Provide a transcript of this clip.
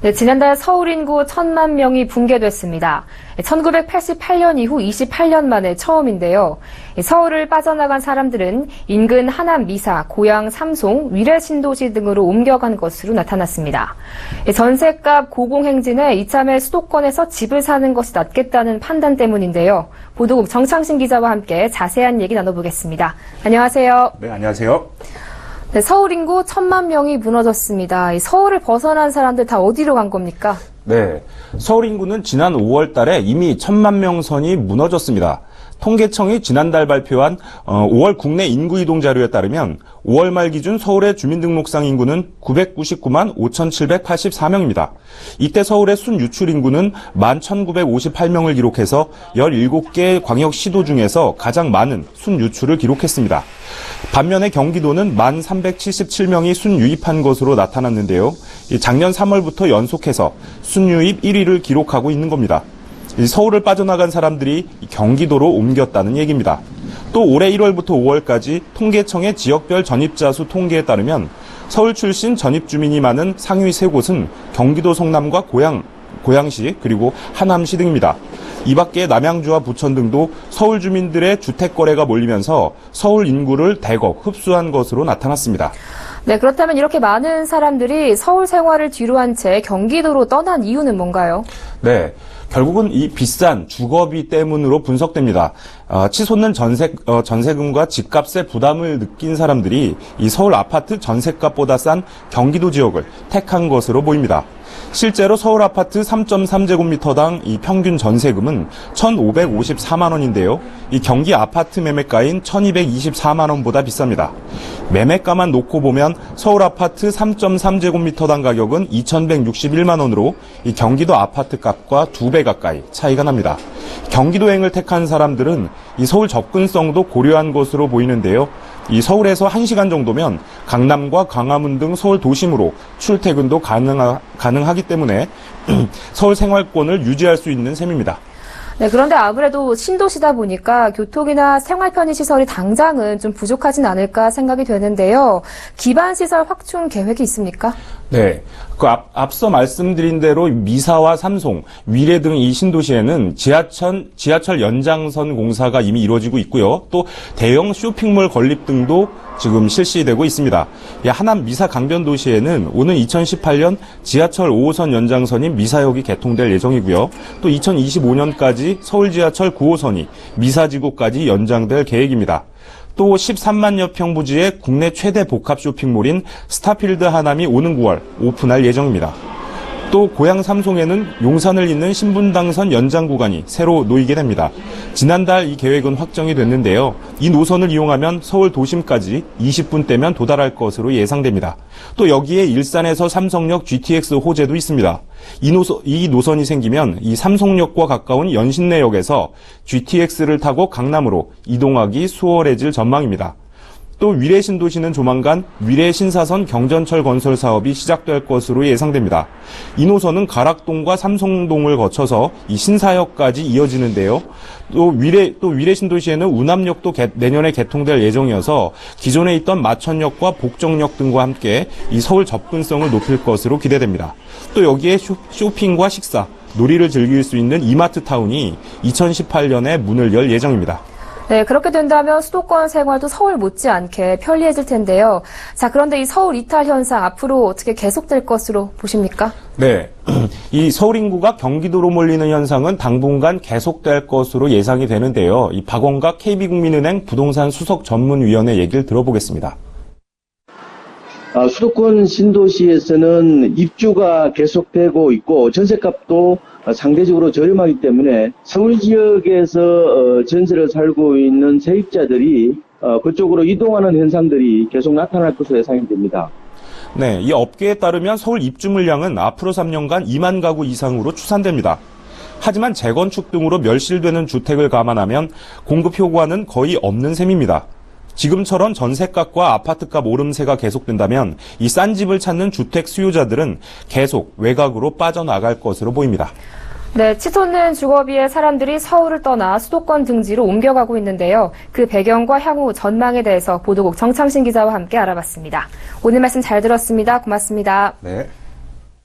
네, 지난달 서울 인구 1,000만 명이 붕괴됐습니다. 1988년 이후 28년 만에 처음인데요. 서울을 빠져나간 사람들은 인근 하남 미사, 고양 삼송, 위례 신도시 등으로 옮겨간 것으로 나타났습니다. 전셋값 고공행진에 이참에 수도권에서 집을 사는 것이 낫겠다는 판단 때문인데요. 보도국 정창신 기자와 함께 자세한 얘기 나눠보겠습니다. 안녕하세요. 네, 안녕하세요. 네, 서울 인구 1,000만 명이 무너졌습니다. 서울을 벗어난 사람들 다 어디로 간 겁니까? 네, 서울 인구는 지난 5월 달에 이미 1,000만 명 선이 무너졌습니다. 통계청이 지난달 발표한 5월 국내 인구 이동 자료에 따르면 5월 말 기준 서울의 주민등록상 인구는 999만 5,784명입니다. 이때 서울의 순유출 인구는 11,958명을 기록해서 17개 광역시도 중에서 가장 많은 순유출을 기록했습니다. 반면에 경기도는 1,377명이 순유입한 것으로 나타났는데요. 작년 3월부터 연속해서 순유입 1위를 기록하고 있는 겁니다. 서울을 빠져나간 사람들이 경기도로 옮겼다는 얘기입니다. 또 올해 1월부터 5월까지 통계청의 지역별 전입자 수 통계에 따르면 서울 출신 전입 주민이 많은 상위 3곳은 경기도 성남과 고양시 그리고 하남시 등입니다. 이 밖에 남양주와 부천 등도 서울 주민들의 주택 거래가 몰리면서 서울 인구를 대거 흡수한 것으로 나타났습니다. 네, 그렇다면 이렇게 많은 사람들이 서울 생활을 뒤로 한 채 경기도로 떠난 이유는 뭔가요? 네, 결국은 이 비싼 주거비 때문으로 분석됩니다. 치솟는 전세금과 집값의 부담을 느낀 사람들이 이 서울 아파트 전세값보다 싼 경기도 지역을 택한 것으로 보입니다. 실제로 서울 아파트 3.3제곱미터당 이 평균 전세금은 1,554만 원인데요. 이 경기 아파트 매매가인 1,224만 원보다 비쌉니다. 매매가만 놓고 보면 서울 아파트 3.3제곱미터당 가격은 2,161만 원으로 이 경기도 아파트 값과 2배 가까이 차이가 납니다. 경기도행을 택한 사람들은 이 서울 접근성도 고려한 것으로 보이는데요. 이 서울에서 1시간 정도면 강남과 광화문 등 서울 도심으로 출퇴근도 가능하기 때문에 서울 생활권을 유지할 수 있는 셈입니다. 네, 그런데 아무래도 신도시다 보니까 교통이나 생활 편의 시설이 당장은 좀 부족하진 않을까 생각이 되는데요. 기반 시설 확충 계획이 있습니까? 네. 앞서 말씀드린 대로 미사와 삼송, 위례 등 이 신도시에는 지하철 연장선 공사가 이미 이루어지고 있고요. 또 대형 쇼핑몰 건립 등도 지금 실시되고 있습니다. 하남 미사 강변 도시에는 오는 2018년 지하철 5호선 연장선인 미사역이 개통될 예정이고요. 또 2025년까지 서울 지하철 9호선이 미사지구까지 연장될 계획입니다. 또 13만여 평 부지의 국내 최대 복합 쇼핑몰인 스타필드 하남이 오는 9월 오픈할 예정입니다. 또 고양 삼송에는 용산을 잇는 신분당선 연장 구간이 새로 놓이게 됩니다. 지난달 이 계획은 확정이 됐는데요. 이 노선을 이용하면 서울 도심까지 20분대면 도달할 것으로 예상됩니다. 또 여기에 일산에서 삼성역 GTX 호재도 있습니다. 이 노선이 생기면 이 삼성역과 가까운 연신내역에서 GTX를 타고 강남으로 이동하기 수월해질 전망입니다. 또 위례 신도시는 조만간 위례 신사선 경전철 건설 사업이 시작될 것으로 예상됩니다. 이 노선은 가락동과 삼성동을 거쳐서 이 신사역까지 이어지는데요. 또 위례 신도시에는 운암역도 내년에 개통될 예정이어서 기존에 있던 마천역과 복정역 등과 함께 이 서울 접근성을 높일 것으로 기대됩니다. 또 여기에 쇼핑과 식사, 놀이를 즐길 수 있는 이마트 타운이 2018년에 문을 열 예정입니다. 네, 그렇게 된다면 수도권 생활도 서울 못지않게 편리해질 텐데요. 자, 그런데 이 서울 이탈 현상 앞으로 어떻게 계속될 것으로 보십니까? 네, 이 서울 인구가 경기도로 몰리는 현상은 당분간 계속될 것으로 예상이 되는데요. 이 박원각 KB국민은행 부동산 수석 전문위원회 얘기를 들어보겠습니다. 수도권 신도시에서는 입주가 계속되고 있고 전세값도 상대적으로 저렴하기 때문에 서울 지역에서 전세를 살고 있는 세입자들이 그쪽으로 이동하는 현상들이 계속 나타날 것으로 예상이 됩니다. 네, 이 업계에 따르면 서울 입주 물량은 앞으로 3년간 2만 가구 이상으로 추산됩니다. 하지만 재건축 등으로 멸실되는 주택을 감안하면 공급 효과는 거의 없는 셈입니다. 지금처럼 전세값과 아파트값 오름세가 계속된다면 이 싼 집을 찾는 주택 수요자들은 계속 외곽으로 빠져나갈 것으로 보입니다. 네, 치솟는 주거비에 사람들이 서울을 떠나 수도권 등지로 옮겨가고 있는데요. 그 배경과 향후 전망에 대해서 보도국 정창신 기자와 함께 알아봤습니다. 오늘 말씀 잘 들었습니다. 고맙습니다. 네.